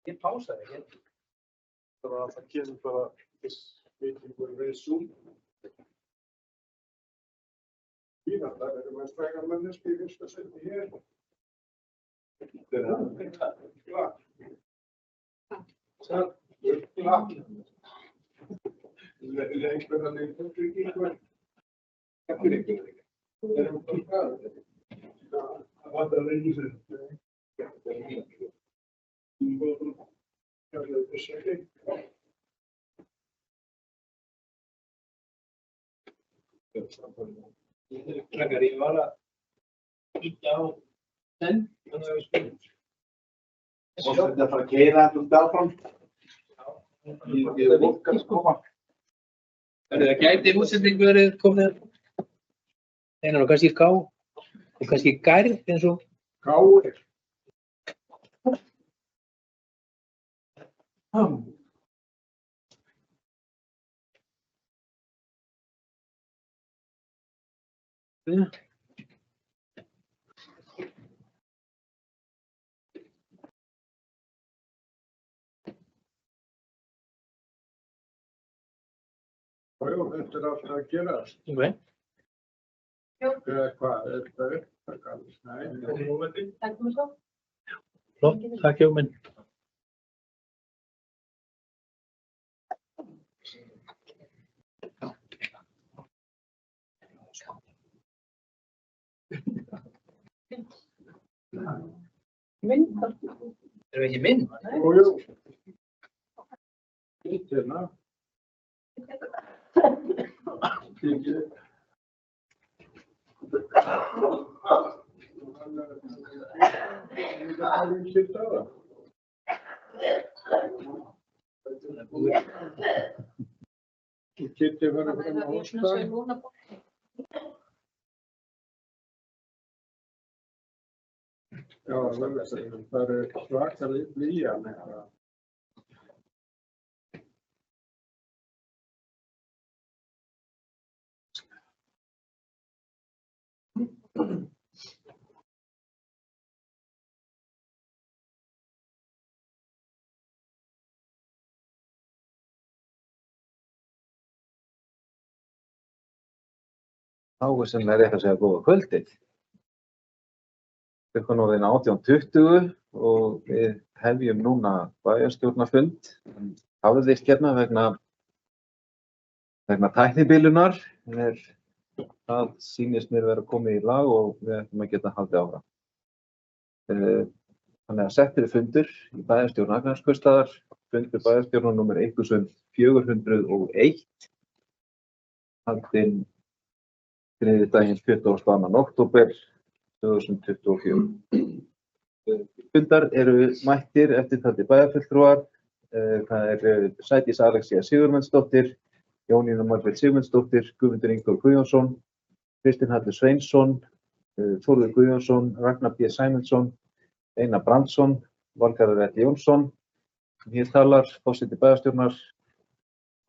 Ég pásaði ekki. Það kemur bara viss veitingur við Zoom. Fína, það með frægar menneski í fyrsta seti hér. Það klart. Það klart. Einhverja leiktryggingu. Takk fyrir einhverja. Það klart. Það vantar ekki sér. Krakkar, ég var að hýtta á þenn, þannig að við spilum. Og þetta að fara að keyra þetta áfram. Ég vokkar að koma. Það gæti útsending verið komið einan og kannski K og kannski Gærð eins og Káir. Þetta alltaf að gerast. Okay. Hvað er þetta upptakandi? Nei, Takk fyrir svo. Flott, takk hjá minn. Mynd. Erum við ekki mynd? jú. Hérna. Kitty var að fara á hóstað. Já, það svakalega blíjan eitthvað. Þá sem rétt að segja góða kvöldið. Klukkan orðin 18:20 og við hefjum núna bæjarstjórnarfund. Hafðist hérna vegna tæknibilunar. Það sýnist mér vera komið í lag og við ætlum að geta haldið áfram. Þannig að settir fundur í bæjarstjórn Akraneskaupstaðar, fundur bæjarstjórnar númer 1401, haldinn þriðjudaginn 22. október 2024. Fundar eru mættir eftirtaldir bæjarfulltrúar. Það eru Sædís Alexía Sigurmundsdóttir, Jónína Margrét Sigmundsdóttir, Guðmundur Ingólfur Guðjónsson, Kristinn Hallur Sveinsson, Þórður Guðjónsson, Ragnar B. Sæmundsson, Einar Brandsson, Valgarður Eddi Jónsson, hér talar forseti bæjarstjórnar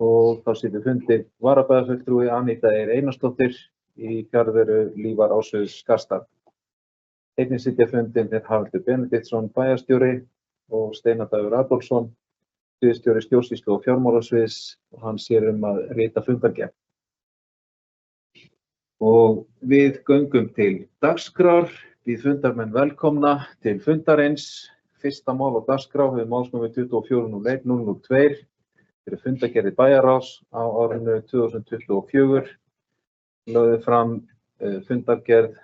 og þá situr fundi varabæjarfulltrúi Aníta Eir Einarsdóttir í fjarveru Lífar Ásröðs Skarstad. Einnig sitja fundinn Haraldur Benediktsson bæjarstjóri og Steinar Dagur Adolfsson, sviðsstjóri stjórnsýslu og fjármálasviðs og hann sér að rita fundargerð. Og við göngum til dagskrár, við fundarmenn velkomna til fundarins. Fyrsta mál á dagskrá hefur málsnúmer 24.01.002 fyrir fundargerð bæjarráðs á árinu 2024. Lögðu fram fundargerð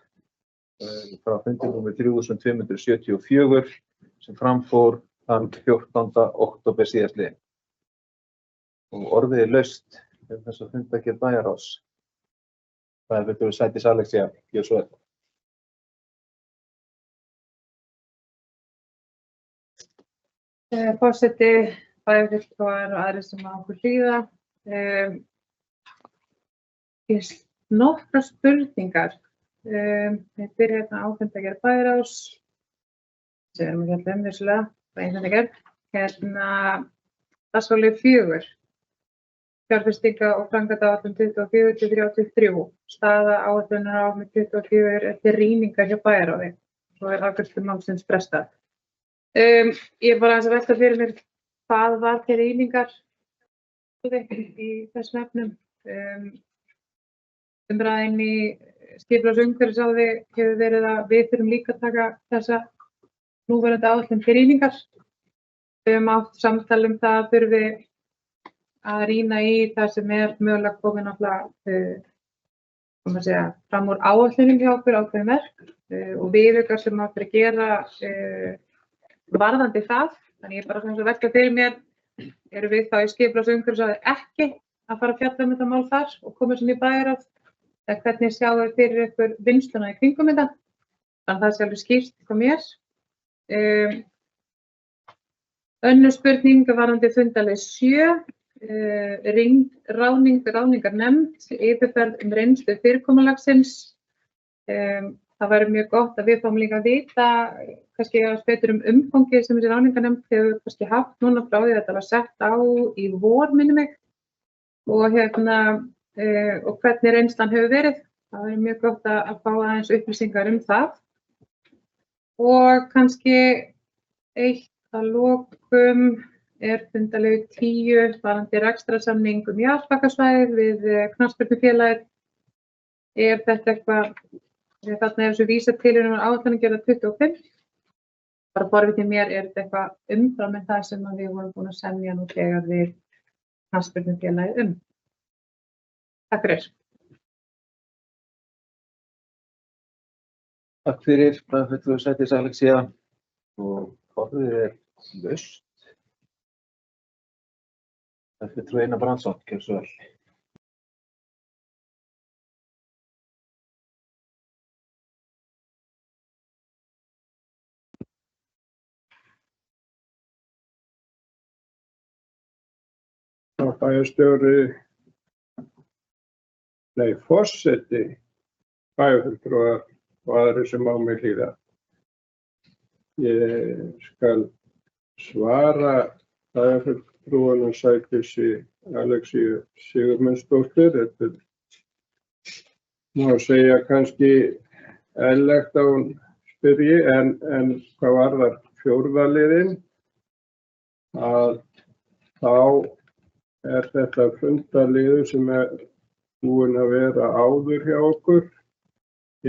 frá fundi númer 3274 sem framfór þann 14. október síðastliðinn. Og orðið er laust þessa fundargerð bæjarráðs. Það er fyrir Sædís Alexía, gjör svo vel. Forseti, bæjarfulltrúar og aðrir sem á okkur hlýða. Nokkrar spurningar. Við byrjum hérna á fundargerð bæjarráðs. Sem við erum að fjalla vissulega, fundargerð. Dagskrárlið 4. Fjárfestinga og framkvæmdaáætlun 24–33. Staða áætlunar á árinu 24 eftir rýningar hjá bæjarráði. og afgreiðslu málsins frestað. Ég var aðeins að velta fyrir mér hvað var til rýningar í þessum efnum. Umræðan í skipulags- og umhverfisráði hefur verið að við þurfum líka að taka þessa núverandi áætlun til rýningar. Við höfum átt samtal það að þurfi að rýna í það sem mögulega komið náttúrulega fram úr áætlunum hjá okkur ákveðin verk og viðaukar sem áttu að gera varðandi það. Þannig ég bara svona að velta fyrir mér, eru við þá í skipulags- og umhverfisráði ekki að fara að fjalla þetta mál þar og koma sem í bæjarráð? Eða hvernig sjáum við fyrir ykkur vinnsluna í kringum þetta? Þannig það sé alveg skýrt frá mér. Önnur spurning varðandi fundarlið 7. Ráðningarnefnd, yfirferð reynslu fyrirkomulagsins. Það væri mjög gott að við fáum líka að vita kannski betur umfangið sem þessi ráðningarnefnd hefur kannski haft núna frá því að þetta var sett á í vor, minnir mig. Og hvernig reynslan hefur verið. Það væri mjög gott að fá aðeins upplýsingar það. Og kannski eitt að lokum fundarlið 10 varðandi rekstrarsamning Jarðbakkasvæðið við knattspyrnufélagið. Þetta eitthvað, þarna þessu vísað til áætlun að gera 25. Bara forvitið mér, þetta eitthvað umfram en það sem við vorum búin að semja nú þegar við knattspyrnufélagið Takk fyrir. Takk fyrir, fulltrúi sætis Alexía og orðið laust. Fulltrúi Einar Brandsson, gjörðu svo vel. Forseti, bæjarfulltrúar og aðrir sem á mig hlýða. Ég skal svara bæjarfulltrúanum Sædísi Alexíu Sigurmundsdóttur. Þetta má segja kannski eðlilegt að hún spyrji, en hvað varðar 4. liðinn, að þá þetta fundarliður sem búinn að vera áður hjá okkur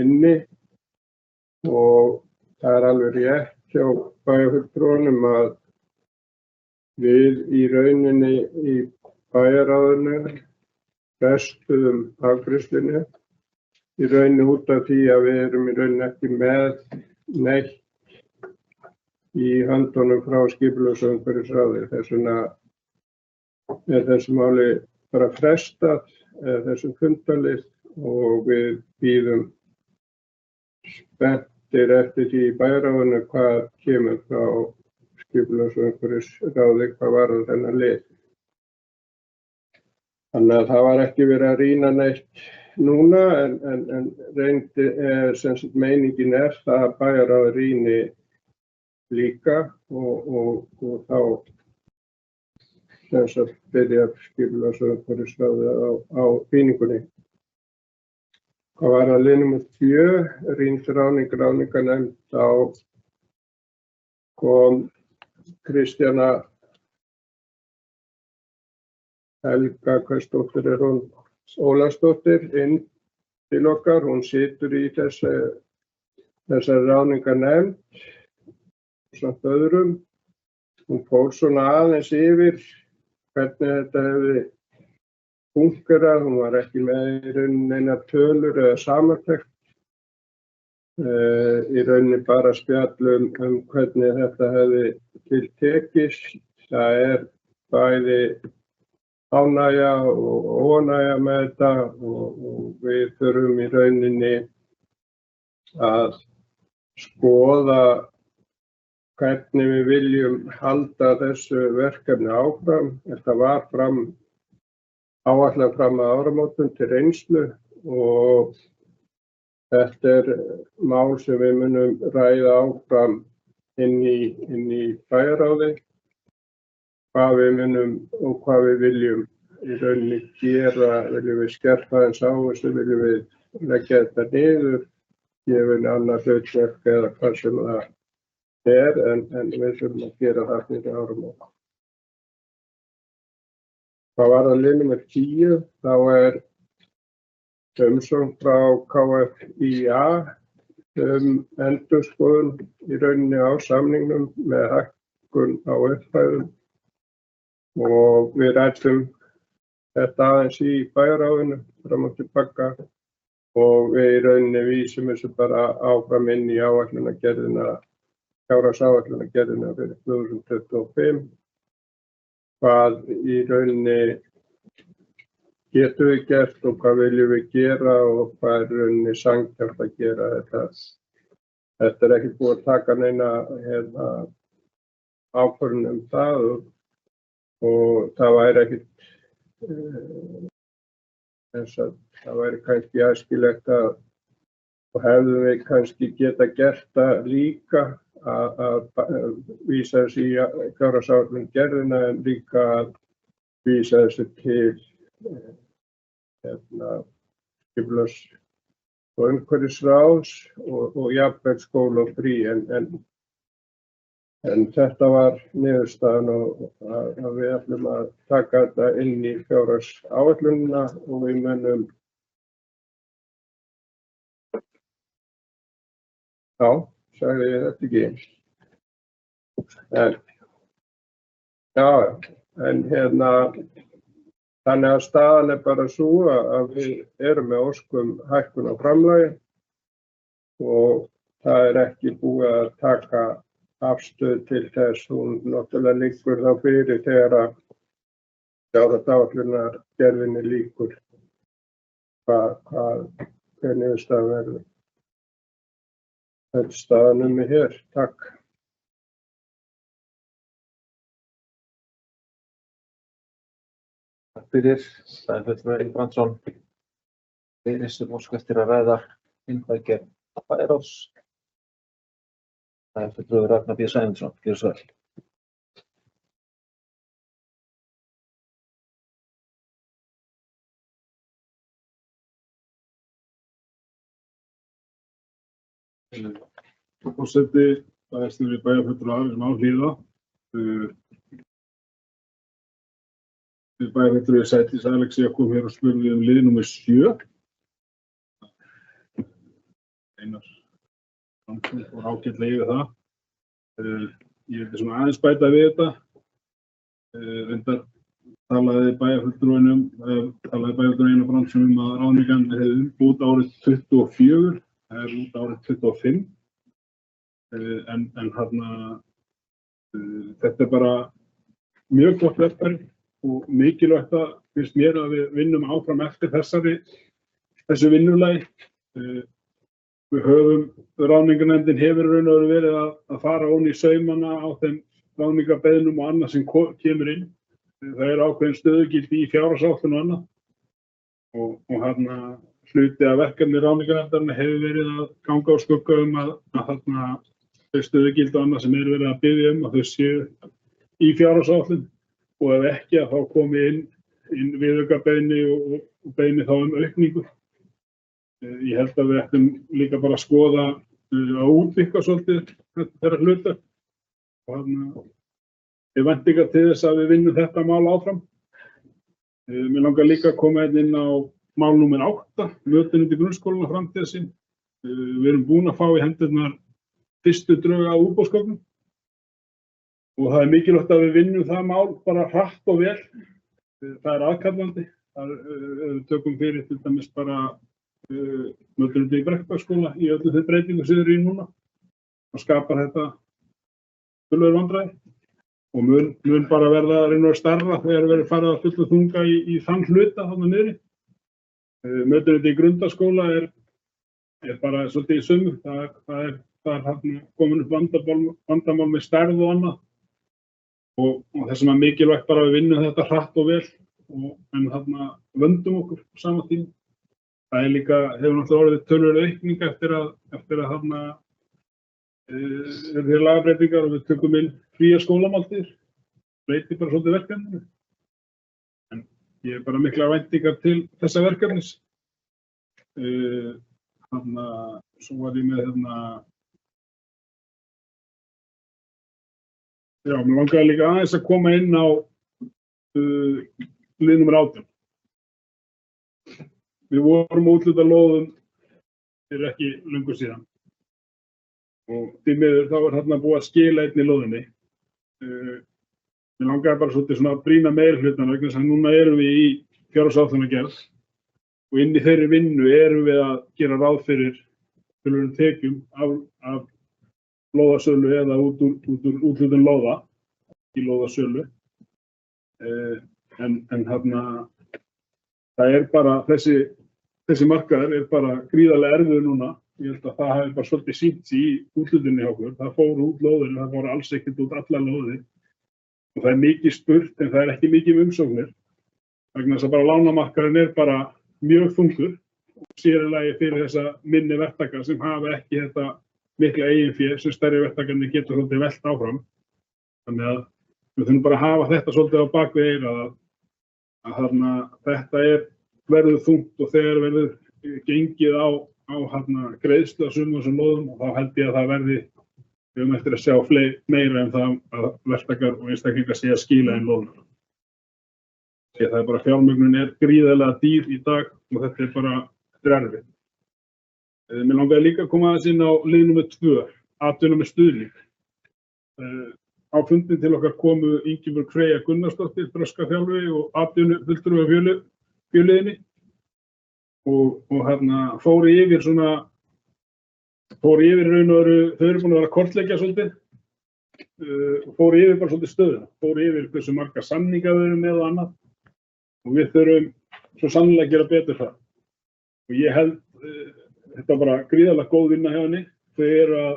inni og það alveg rétt hjá bæjarfulltrúanum að við í rauninni í bæjarráðinu frestuðum afgreiðslunni í rauninni út af því að við erum í rauninni ekki með neitt í höndunum frá skipulags- og umhverfisráði. Þess vegna þessu máli bara frestað þessum fundarlið og við bíðum spenntir eftir því í bæjarráðinu hvað kemur frá skipulags- og umhverfisráði hvað varðar þennan lið. Þannig að það var ekki verið að rýna neitt núna en reyndi meiningin það að bæjarráð rýni líka og þá byrja skipulags- og umhverfisráði á rýningunni. Hvað var að lið númer 7, rýnd ráðningarnefnd, þá kom Kristjana Helga, hversdóttir hún, Ólafsdóttir inn til okkar. Hún situr í þessari ráðningarnefnd samt öðrum. Hún fór svona aðeins yfir hvernig þetta hefði fungerað. Hún var ekki með í rauninni neinar tölur eða samantekt. Í rauninni bara spjall hvernig þetta hefði til tekist. Það bæði ánægja og óánægja með þetta og við þurfum í rauninni að skoða hvernig við viljum halda þessu verkefni áfram. Þetta var áætlað fram að áramótum til reynslu og þetta mál sem við munum ræða áfram inn í bæjarráði. Hvað við munum og hvað við viljum í rauninni gera, viljum við skerpa eins á þessu, viljum við leggja þetta niður gefin annað hlutverk eða hvað sem það en við þurfum að gera það fyrir áramót. Hvað varðar lið númer 10, þá umsókn frá KFÍA endurskoðun í rauninni á samningnum með hækkun á upphæðum og við ræddum þetta aðeins í bæjarráðinu fram og tilbaka og við í rauninni vísum þessu bara áfram inn í fjárhagsáætlunargerðina fyrir 2025. Hvað í rauninni getum við gert og hvað viljum við gera og hvað í rauninni sanngjarnt að gera þetta. Þetta ekki búið að taka neina ákvörðun það og það væri ekkert það væri kannski æskilegt og hefðum við kannski geta gert það líka að vísa þessu í fjárhagsáætlunargerðina en líka að vísa þessu til skipulags- og umhverfisráðs og jafnvel skólafrí en þetta var niðurstaðan og að við ætlum að taka þetta inn í fjárhagsáætlunina og við munum sagði ég þetta ekki þannig að staðan bara sú að við erum með óskum hækkun á framlagi og það ekki búið að taka afstöðu til þess, hún náttúrulega liggur þá fyrir þegar að fjárhagsáætlunargerðinni lýkur hver niðurstaðan verður. Þetta staðan mig hér, takk. Takk fyrir. Bæjarfulltrúi Egill Brandsson. Fleiri sem óska eftir að ræða innbægerð bæjarráðs. Bæjarfulltrúi Ragnar B. Sæmundsson, gjörðu svo vel. Forseti, bæjarstjóri bæjarfulltrúar sem á hlýða. Bæjarfulltrúi Sædís Alexía kom hér og spurði lið númer 7. Einar Brandsson fór ágætlega yfir það. Ég vildi svona aðeins bæta við þetta. Reyndar talaði bæjarfulltrúi Einar Brandsson að ráðningan hefði út árið 24. Það út árið 25. En þetta bara mjög gott verkfæri og mikilvægt finnst mér að við vinnum áfram eftir þessu vinnulagi. Ráðningarnefndin hefur raun og verið að fara ofan í saumana á þeim ráðningarbeiðnum og annað sem kemur inn. Það ákveðin stöðugildi í fjárhagsáætlun og annað og hluti af verkefni ráðningarnefndarinnar hefur verið að ganga á skugga að þau stöðugildi og annað sem verið að biðja að þau séu í fjárhagsáætlun og ef ekki að þá komi inn viðaukabeiðni og beiðni þá aukningu. Ég held að við ættum líka bara að skoða að útvíkka svolítið þeirra hluta og væntingar til þess að við vinnum þetta mál áfram. Mér langar líka að koma inn á mál númer 8, mötun undir grunnskólana framtíðarsýn. Við erum búin að fá í hendurnar fyrstu drög að útboðsgögnum og það mikilvægt að við vinnum það mál bara hratt og vel. Það aðkallandi. Við tökum fyrir til dæmis bara mötun undir í Brekkubæjarskóla í öllu þeim breytingum sem eru í núna og skapar þetta töluverð vandræði og mun bara verða að reyna að starfa þegar verður farið að fullu þunga í þann hluta þarna niðri. Mötun undir í grundaskóla bara svolítið í sömu. Það komin upp vandamál með stærð og annað og þess vegna mikilvægt bara að við vinnum þetta hratt og vel en vöndum okkur á sama tíma. Það líka hefur náttúrulega orðið töluverð aukning eftir að eru lagabreytingar og við tökum inn fría skólamáltíðir. Breyti bara svolítið verkefninu. En ég bara miklar væntingar til þessa verkefnis. svo var ég með já, mér langaði líka aðeins að koma inn á lið númer 18. Við vorum að úthluta lóðum fyrir ekki löngu síðan og því miður þá var þarna búið að skila einni lóðinni. Mér langaði bara svolítið svona að brýna meirihlutann vegna þess að núna erum við í fjárhagsáætlunargerð og inn í þeirri vinnu erum við að gera ráð fyrir töluverðum tekjum af lóðasölu eða út úr úthlutun lóða í lóðasölu. En það er bara þessi markaður er bara gríðarlega erfiður núna. Ég held að það hafi bara svolítið sýnt sig í úthlutuninni hjá okkur. Það fór út lóðir, það fór alls ekkert út allar lóðir. Og það er mikið spurt en það er ekki mikið umsóknir. Vegna þess að bara lánamarkaðurinn er bara mjög þungur. Sér í lagi fyrir þessa minni verktaka sem hafa ekki þetta mikla eiginfé sem stærri verktakarnir getur svolítið velt áfram. Þannig að við þurfum bara að hafa þetta svolítið á bakvið eyrað að þetta verður þungt og þegar verður gengið á greiðslu á sumum þessum lóðum og þá held ég að það verði, við höfum eftir að sjá meira en það að verktakar og einstaklingar sé að skila inn lóðum. Það er bara fjármögnun er gríðarlega dýr í dag og þetta er bara erfitt. Mér langaði líka að koma aðeins inn á lið númer 2, atvinna með stuðning. Á fundin til okkar komu Ingibjörg Freyja Gunnarsdóttir, þroskaþjálfi og atvinnufulltrúi af fjölliðinni og fór yfir raun og veru, þau eru búin að vera að kortleggja svolítið og fór yfir bara svolítið stöðuna, fór yfir hversu marga samninga við erum með og annað og við þurfum svo sannlega að gera betur það. Og ég held, þetta var bara gríðarlega góð vinna hjá henni, þau eru að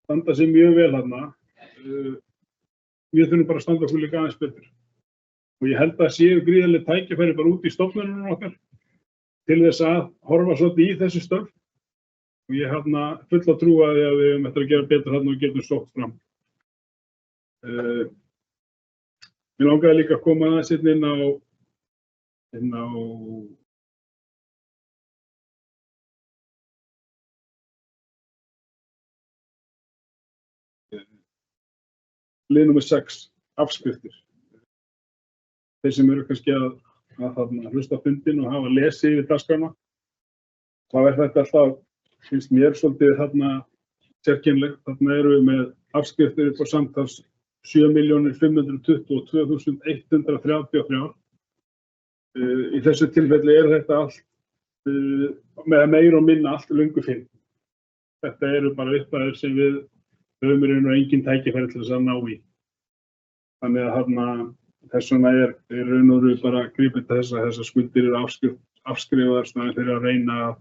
standa sig mjög vel við þurfum bara að standa okkur líka aðeins betur. Og ég held að séu gríðarlega tækifæri bara út í stofnunum okkar til þess að horfa svolítið í þessi störf og ég full á trú að við höfum eftir að gera betur og getum sótt fram. Mér langaði líka að koma aðeins inn á lið númer 6, afskriftir. Þeir sem eru kannski að hlusta á fundinn og hafa lesið yfir dagskrána, þá er þetta alltaf, finnst mér svolítið sérkennilegt. Þarna eru við með afskriftir upp á samtals 7.522.133. Í þessu tilfelli er þetta allt, með meira og minna allt löngu fyrr. Þetta eru bara upphæðir sem við höfum í raun og engin tækifæri til þess að ná í. Þannig að þess vegna er raun og veru bara gripið til þessar skuldir eru afskrifaðar snarlega fyrir að reyna að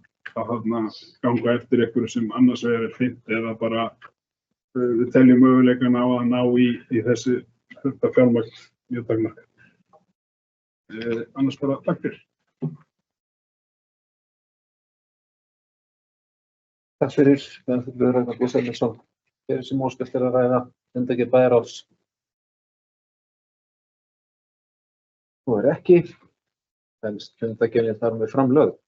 ganga eftir einhverju sem annars vegar er fínt eða bara við teljum möguleikana á að ná í þetta fjármagn mjög takmarkað. Annars bara takk fyrir. Takk fyrir, Benedikt Ragnar Björnsson. Fyrir sem óskast að ræða fundargerð bæjarráðs. Nú er ekki, helst fundargerðin þar með framlögð.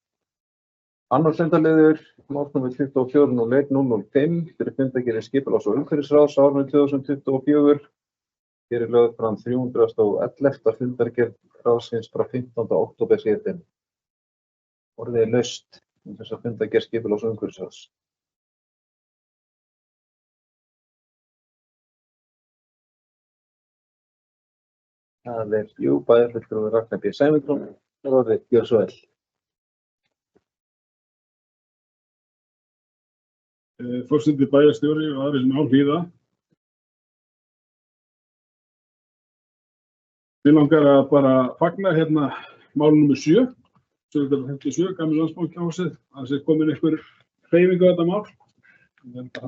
Annar fundarliður, mál númer 24.01.005 fyrir fundargerð skipulags- og umhverfisráðs á árinu 2024. Hér er lögð fram 311. fundargerð ráðsins frá 15. október síðastliðinn. Orðið er laust þessa fundargerð skipulags- og umhverfisráðs. Það er bæjarfulltrúi Ragnar B. Sæmundsson, orðið gjör svo vel. Forseti bæjarstjóri og aðrir sem á hlýða. Mig langar að bara fagna mál númer 7, 1757, gamli Landsbankahúsið, að sé komin einhver hreyfing á þetta mál. Þannig að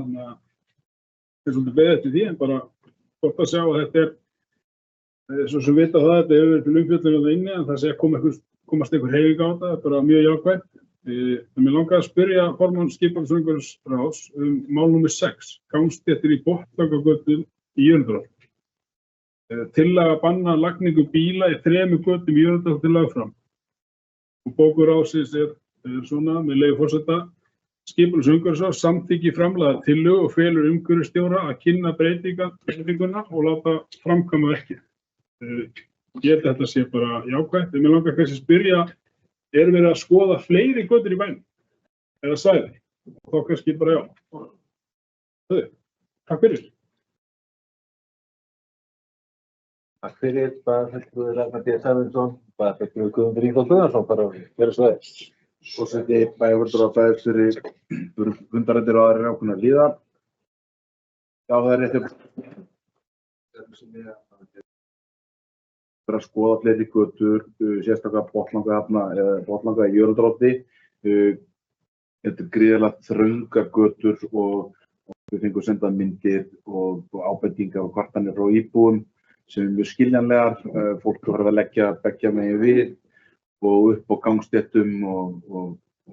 það er svolítið beðið eftir því, en bara gott að sjá að þetta svo sem vita það, þetta hefur verið til umfjöllunar inni, en það sé að komast einhver hreyfing á þetta, bara mjög jákvætt. Mér langar að spyrja formann skipulags- og umhverfisráðs mál númer 6, gangstéttir í Botnlangagötu í Jörundarholti. Tillaga banna lagningu bíla í 3 götum í Jörundarholti lagð fram. Og bókur ráðsins er svona, með leyfi forseta, skipulags- og umhverfisráðs samþykki framlagða tillögu og felur umhverfisstjóra að kynna breytinguna og láta framkvæma verkið. Ég held að þetta sé bara jákvætt, en mér langar kannski að spyrja, er verið að skoða fleiri götur í bænum eða svæði? Og þá kannski bara já. Takk fyrir. Takk fyrir, bæjarfulltrúi Ragnar B. Sæmundsson, bæjarfulltrúi Guðmundur Ingólfur Guðjónsson, bara vera svo aðeins. Forseti bæjarfulltrúa bæjarstjóri fundarættir og aðrir ákveðnar líða. Já, það er rétt að skoða fleiri götur, sérstaklega Botnlangahafna eða Botnlanga í Jörundarótti. Þetta er gríðarlega þröngar götur og við fengum sendað myndir og ábendingar og kvartanir frá íbúum sem er mjög skiljanlegar. Fólk var að leggja beggja megin við og upp á gangstéttum og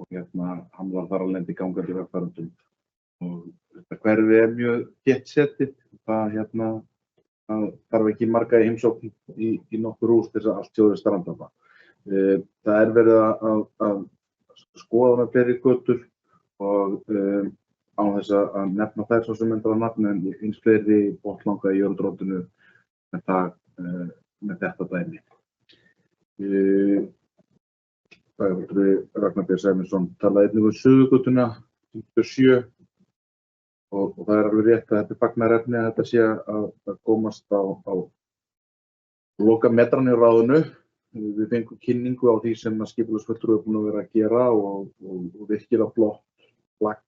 hann var þar að lendi gangandi vegfarendum. Og þetta hverfi er mjög þéttsetið. Það þarf ekki marga í heimsókn í nokkur hús til þess að allt sjóði strandafa. Það er verið að skoða með fleiri götur og á þess að nefna þær svo sem endra nafn en eins fleiri Botnlanga í Jörundaróttinu með þetta dæmi. Bæjarfulltrúi Ragnar B. Sæmundsson talaði einnig Suðurgötuna 57 og það er alveg rétt að þetta er fagnaðarefni að þetta sé að komast á lokametran í ráðinu. Við fengum kynningu á því sem að skipulagsfulltrúi er búin að vera að gera og virkilega flott plagg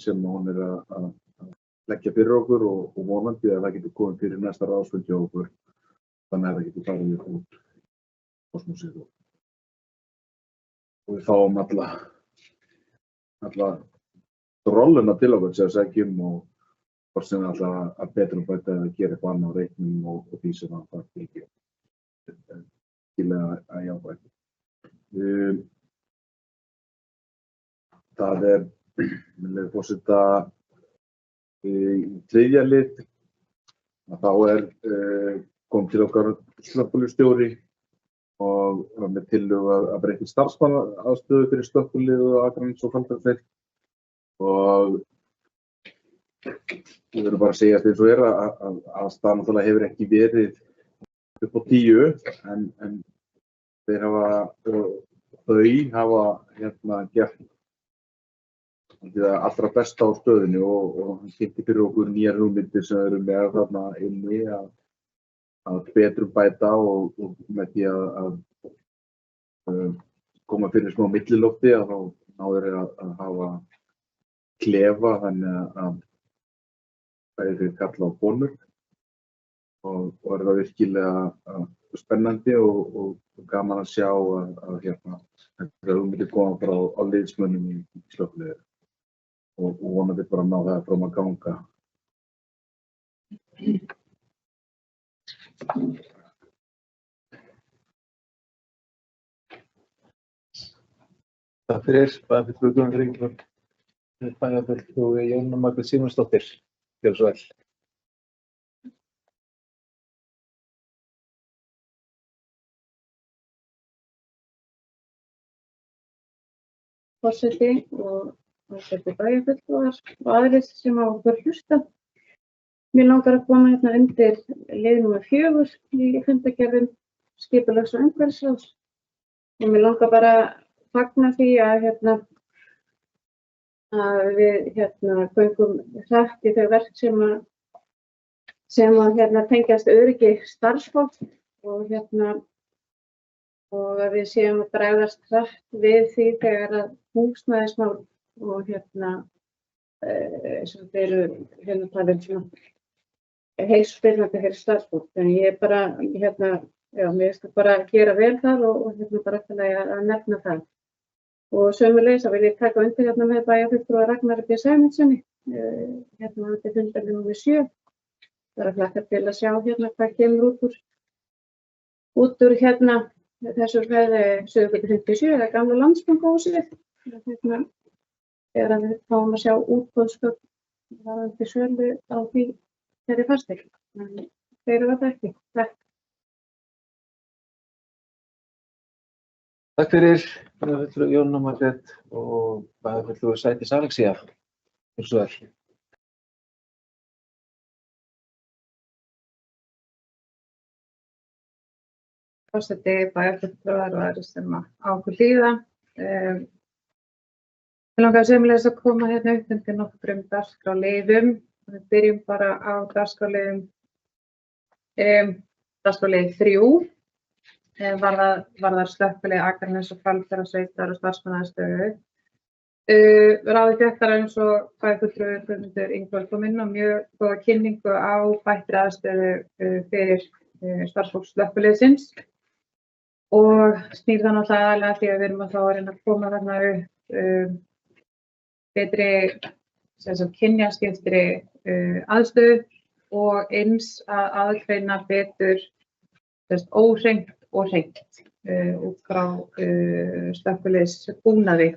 sem hún er að leggja fyrir okkur og vonandi að það getur komið fyrir næsta ráðsfund hjá okkur. Þannig að það getur farið út kosmosið og við fáum alla rolluna til okkur sem að segjum og hvort sem alltaf að betra bæta að gera eitthvað annað á reiknum og því sem að það fylgir skilja að jákvætt. Það er, með leyfi forseta, í þriðja lið að þá kom til okkar slökkviliðsstjóri og var með tillögu að breyta starfsmannaaðstöðu fyrir slökkvilið og Akraness og Hvalfjarðarsveit og við verðum bara að segja eins og að aðstaðan náttúrulega hefur ekki verið upp á 10 en þau hafa gert það allra besta á stöðunni og hann kynnti fyrir okkur nýjar hugmyndir sem eru með þarna inni að betrumbæta og með því að koma fyrir smá millilofti að þá náður að hafa klefa þannig að það er kalla á konur og er það virkilega spennandi og gaman að sjá að þetta hugmyndir koma bara á liðsmönnum í slökkviliði og vonandi bara að ná það fram að ganga. Takk fyrir, bæjarfulltrúi Guðmundur Ingólfur, bæjarfulltrúi Jónína Margrét Sigmundsdóttir, gjörðu svo vel. Forseti og bæjarfulltrúar og aðrir sem á okkur hlusta. Mér langar að koma hérna undir lið númer 4 í fundargerðum skipulags- og umhverfisráðs og mér langar bara að fagna því að við göngum hratt í þau verk sem að tengjast öryggi starfsfólks og að við séum að bregðast hratt við því þegar að húsnæðismál og sem þeir eru talin svona heilsuspillandi fyrir starfsfólk. En ég er bara, mér finnst það bara að gera vel þar og bara að nefna það. Og sömuleiðis vil ég taka undir með bæjarfulltrúa Ragnar B. Sæmundssoni, þetta er fundarlið númer 7. Það er að hlakka til að sjá hvað kemur út úr þessu svæði Suðurgötu 57 eða gamla Landsbankahúsið. Þegar við fáum að sjá útboðsgögn varðandi sölu á þeirri fasteign. En þeir eru þetta ekki. Takk. Takk fyrir, bæjarfulltrúi Jónína Margrét og bæjarfulltrúi Sædís Alexía. Gjörðu svo vel. Forseti, bæjarfulltrúar og aðrir sem á okkur hlýða. Mig langar sömuleiðis að koma hérna upp undir nokkrum dagskrárliðum. Við byrjum bara á dagskrárliðum, dagskrárlið 3, varðar slökkvilið Akraness og Hvalfjarðarsveitar og starfsmannaaðstöðu. Ráðið fékk þar eins og bæjarfulltrúi Guðmundur Ingólfsson kom inn á mjög góða kynningu á bættri aðstöðu fyrir starfsfólk slökkviliðsins og snýr það náttúrulega aðalega því að við erum að reyna að koma þarna upp betri kynjaskiptri aðstöðu og eins að aðgreina betur óhreint og hreint út frá slökkviliðsbúnaði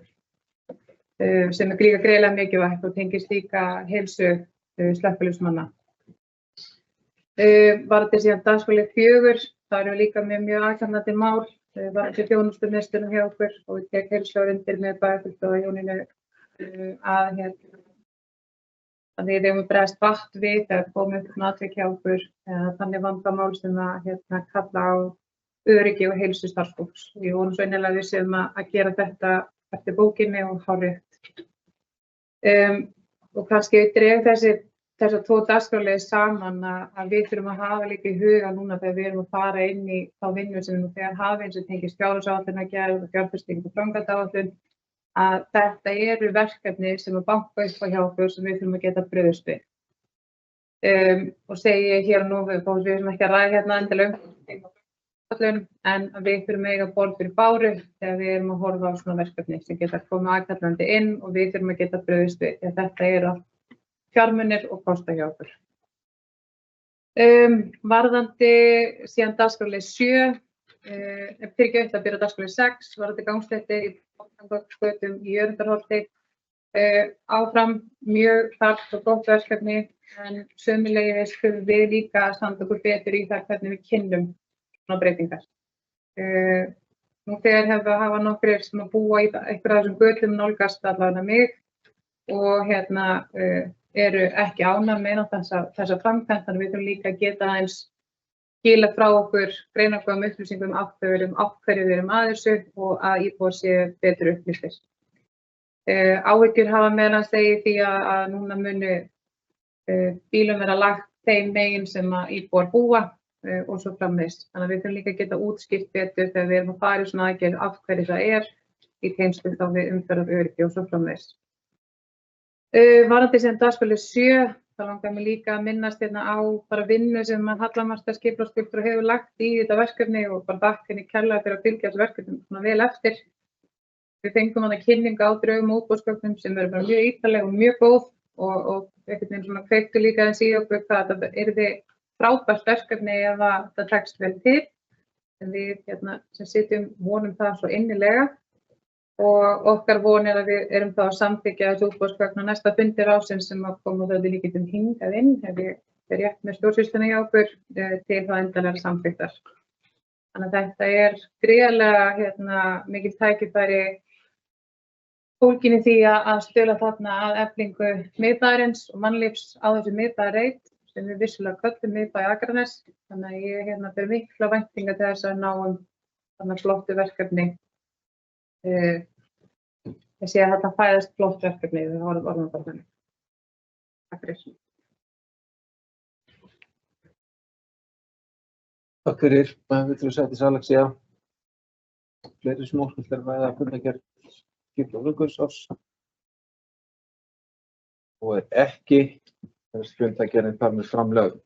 sem líka greiðlega mikilvægt og tengist líka heilsu slökkviliðsmanna. Varðandi síðan dagskrárlið 4, það eru líka mjög aðkallandi mál varðandi þjónustumiðstöðina hjá okkur og við tek heilslega undir með bæjarfulltrúa Jónínu að við eigum að bregðast hratt við þegar komum upp atvik hjá okkur þannig vandamál sem að kalla á öryggi og heilsu starfsfólks. Við vonum svo innilega að við séum að gera þetta eftir bókinni og hárrétt. Og kannski dreg þessar 2 dagskrárliði saman að við þurfum að hafa líka í huga núna þegar við erum að fara inn í þá vinnu sem við nú þegar hafin sem tengist fjárhagsáætlunargerð og fjárfestingu og framkvæmdaáætlun að þetta eru verkefni sem að banka upp á hjá okkur sem við þurfum að geta brugðist við. Og segi ég hér og nú, við erum ekki að ræða hérna endilega en við þurfum að eiga borð fyrir báru þegar við erum að horfa á svona verkefni sem geta komið aðkallandi inn og við þurfum að geta brugðist við því að þetta eru fjármunir og kosta hjá okkur. Varðandi síðan dagskrárlið 7, fyrir ekki að byrja dagskrárlið 6, varðandi gangstéttir í götum í Jörundarholti. Áfram mjög þarft og gott verkefni en sömuleiðis þurfum við líka að standa okkur betur í það hvernig við kynnum svona breytingar. Nú þegar hafa nokkrir sem að búa í einhverja af þessum götum nálgast allavega mig og eru ekki ánægð með þessa framkvæmd, þannig við þurfum líka að geta aðeins skila frá okkur greinargóðum upplýsingum af hverju við erum að þessu og að íbúar séu betur upplýstir. Áhyggjur hafa meðal annars þegið því að núna munu bílum vera lagt þeim megin sem að íbúar búa og svo framvegis. Þannig að við þurfum líka að geta útskýrt betur þegar við erum að fara í svona aðgerð af hverju það í tengslum þá við umferðaröryggi og svo framvegis. Varðandi síðan dagskrárlið 7, þá langar mig líka að minnast hérna á bara vinnu sem Hallamarta skipulagsfulltrúi hefur lagt í þetta verkefni og bara þakka henni kærlega fyrir að fylgja þessu verkefni svona vel eftir. Við fengum hana kynningu á draugum og útboðsgögnum sem eru bara mjög ítarleg og mjög góð og einhvern veginn svona kveiktu líka eins í okkur hvað þetta yrði frábært verkefni ef það tekst vel til. En við sem sitjum vonum það svo innilega. Og okkar von að við erum þá að samþykkja þessu útboðsgögn á næsta fundi ráðsins sem að koma þau líkindum hingað inn ef við erum rétt með stjórnsýsluna hjá okkur til það endanlega samþykktar. Þannig að þetta gríðarlega mikil tækifæri fólgin í því að stuðla þarna að eflingu miðbæjarins og mannlífs á þessu miðbæjarreit sem við vissulega köllum miðbæ Akraness. Þannig að ég ber mikla væntinga til þess að náum þarna flottu verkefni. Ég sé að þetta fæðast flott verkefni við orðum bara þannig. Takk fyrir. Takk fyrir, bæjarfulltrúi Sædís Alexía. Fleiri smókskiltar ræða fundargerð skipula og umhverfisárs. Og ekki þessi fundargerðin þar með framlögð.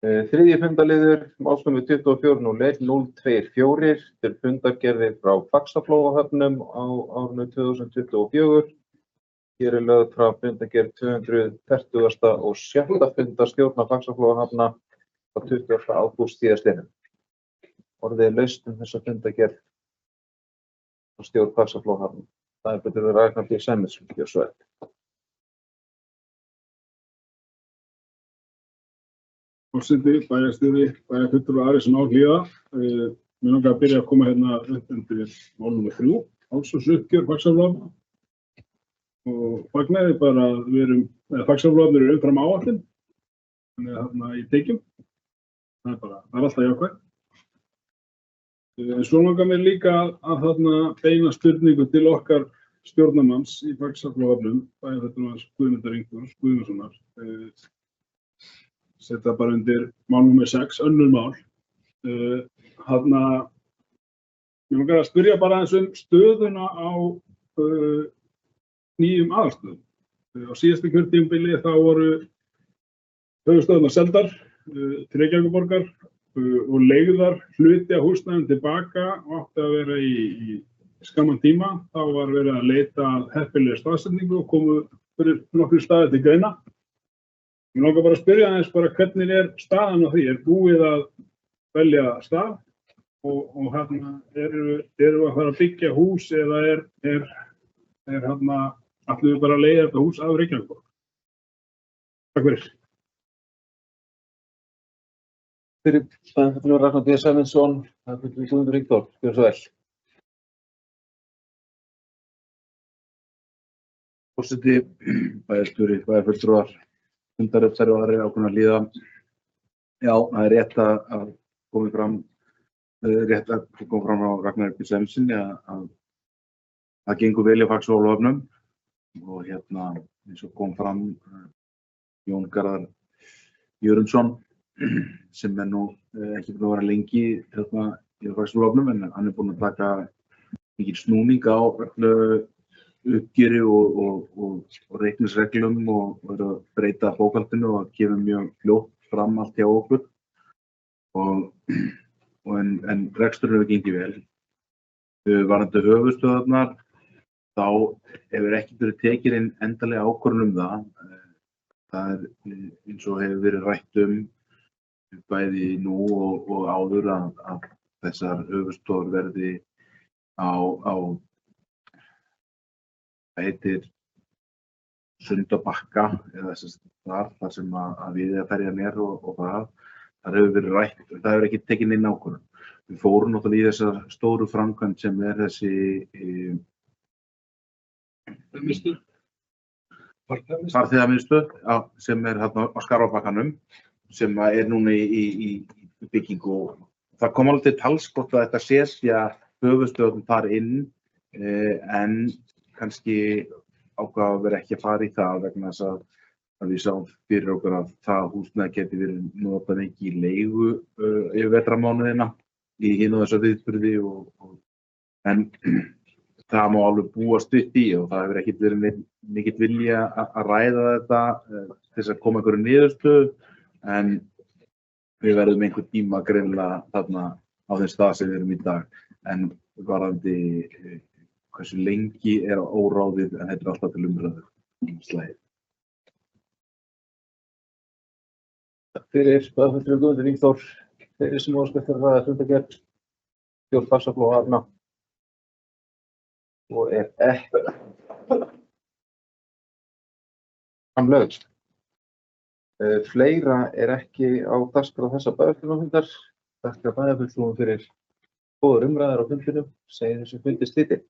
Þriðji fundarliður, málsnúmer 24.01.024 til fundargerði frá Faxaflóahöfnum á árinu 2024. Hér lögð frá fundargerð 240. og 6. fundar stjórnar Faxaflóahafna á 20. ágúst síðastliðnum. Orðið laust þessa fundargerð á stjórn Faxaflóahafna. Það betur við Ragnar B. Sæmundsson, gjör svo vel. Forseti, bæjarstjóri, bæjarfulltrúar og aðrir sem á hlýða. Mér langar að byrja að koma hérna upp undir mál nr. 3, ársuppgjör Faxaflóahafna. Og fagnaði bara að við erum, Faxaflóahafnir eru umfram áætlun, þannig að þarna í tekjum. Það er alltaf jákvætt. Svo langar mér líka að þarna beina spurningu til okkar stjórnarmanns í Faxaflóahafnum, bæjarfulltrúans Guðmundar Ingþórs Guðmundssonar. Setja bara undir mál nr. 6, önnur mál. Þarna, ég langar að spyrja bara aðeins stöðuna á nýjum aðalstöðum. Á síðasta kjörtímabili þá voru höfuðstöðvarnar seldar til Reykjavíkurborgar og leigðar hluti af húsnæðum tilbaka og átti að vera í skamman tíma. Þá var verið að leita að heppilegri staðsetningu og komu fyrir nokkru staði til greina. Ég langar bara að spyrja aðeins bara hvernig staðan á því? Búið að velja stað og hérna erum við að fara að byggja hús eða hérna ætlum við bara að leigja þetta hús af Reykjavíkurborg? Takk fyrir. Fyrir bæjarfulltrúa Ragnar B. Sæmundsson, bæjarfulltrúi Guðmundur Ingþór, gjörðu svo vel. Forseti, bæjarstjóri, bæjarfulltrúar, fundaröfsari og aðrir ákveðna líða. Já, það er rétt að koma fram á Ragnar B. Sæmundssoni að það gengur vel í Faxaflóahöfnum og hérna eins og kom fram Jón Garðar Jörundsson sem nú ekki búinn að vera lengi hérna í Faxaflóahöfnum en hann búinn að taka mikil snúning á uppgjöri og reikningsreglum og verið að breyta bókhaldinu og gefa mjög fljótt fram allt hjá okkur. En reksturinn hefur gengið vel. Varðandi höfuðstöðvarnar, þá hefur ekki verið tekin inn endanleg ákvörðun það. Það eins og hefur verið rætt bæði nú og áður að þessar höfuðstöðvar verði á það heitir Sundabakka eða þar sem að Viðeyjarferjan og það. Það hefur verið rætt, það hefur ekki tekin inn ákvörðun. Við fórum náttúrulega í þessa stóru framkvæmd sem þessi farþegamiðstöð sem hérna á Skarfabakkanum sem núna í byggingu og það kom alveg til tals hvort að þetta setja höfuðstöðvarnar þar inn en kannski ákvað að vera ekki að fara í það vegna þess að við sáum fyrir okkur að það húsnæði geti verið notað ekki í leigu yfir vetrarmánuðina í hinu þessa viðburði en það má alveg búast upp í og það hefur ekki verið mikill vilja að ræða þetta til þess að koma einhverju niðurstöðu en við verðum einhvern tíma greinilega þarna á þeim stað sem við erum í dag en varðandi hversu lengi óráðið en þetta alltaf til umræðu slæðið. Takk fyrir bæjarfulltrúi Guðmundur Ingþór. Þeir sem óska eftir að ræða fundargerð stjórn Faxaflóahafna og ekki framlögð. Fleira ekki á dagskrá þessa bæjarfulltrúafundar. Takk bæjarfulltrúum fyrir góðar umræður á fundinum. Segir þessu fundi slitið.